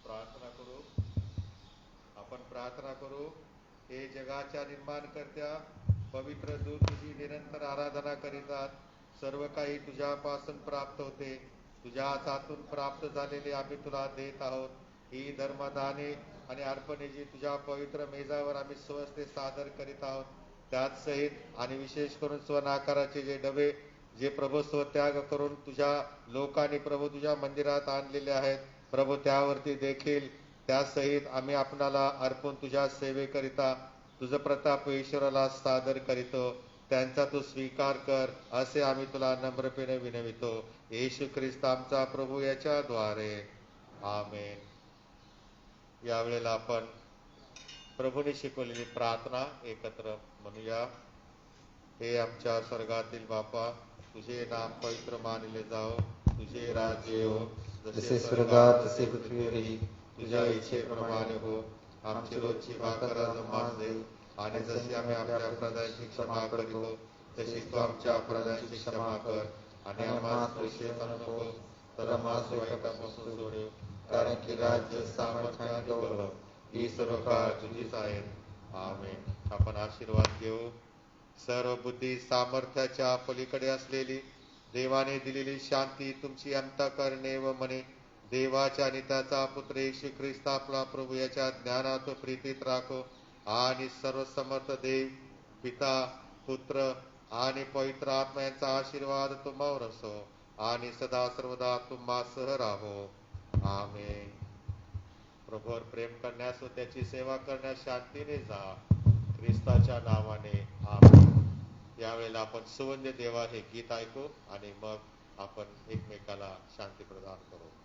प्रार्थना करू. आपण प्रार्थना करू. हे जगाच्या निर्माणकर्त्या पवित्र दूत तुझी निरंतर आराधना करीतात. सर्व काही तुझ्यापासून प्राप्त होते. तुझ्या हातातून प्राप्त झालेले आम्ही तुला देत आहोत. ही धर्मदाने आणि अर्पणे जी तुझ्या पवित्र मेजावर आम्ही स्वस्ते सादर करीत आहोत, त्यात सहित आणि विशेष करून स्वनाकाराचे जे डबे जे प्रभू स्वत्याग करून तुझ्या लोकांनी प्रभू तुझ्या मंदिरात आणलेले आहेत, प्रभू त्यावरती देखील त्यासहित आम्ही आपणाला अर्पून तुझ्या सेवेकरिता तुझं प्रताप ईश्वराला सादर करीतो. त्यांचा तू स्वीकार कर असे आम्ही तुला नम्रपणे विनवितो. येशू ख्रिस्त आमचा प्रभू याच्याद्वारे. आमेन. यावेळेला आपण प्रभूने शिकवलेली प्रार्थना एकत्र म्हणूया. हे आमच्या स्वर्गातील बापा, तुझे नाम पवित्र मानले जाओ. तुझे राज्य येवो. जसे स्वर्गात तसे पृथ्वीवरही तुझ्या इच्छेप्रमाणे हो. आमची रोजची भाकर आज आम्हास दे, आणि जशी आम्ही आपल्या अपराधांची क्षमा करतो, तशी तू आमच्या अपराधांची क्षमा कर. आणि आम्हास परीक्षेत आणू नको, तर आम्हास वाईटापासून सोडव. कारण की राज्य, सामर्थ्य आणि गौरव ही सर्व काळ तुझीच आहेत. आमेन. आपण आशीर्वाद घेऊ. सर्व बुद्धी सामर्थ्याच्या पलीकडे असलेली देवाने दिलेली शांती तुमची अंतःकरणे व मने देवाच्या आणि त्याचा पुत्र येशू ख्रिस्त आपला प्रभू याच्या ज्ञानात व प्रीतीत राखो. आणि सर्व समर्थ देव, पिता, पुत्र आणि पवित्र आत्मा यांचा आशीर्वाद तुम्हावर असो आणि सदा सर्वदा तुम्हासह राहो. आमेन. प्रभूवर प्रेम करण्यास व त्याची सेवा करण्यास शांतीने जा. ख्रिस्ताच्या नावाने. आमेन. यावेळेला आपण सुवंद्य देवा हे गीत ऐकू आणि मग आपण एकमेकाला शांती प्रदान करू.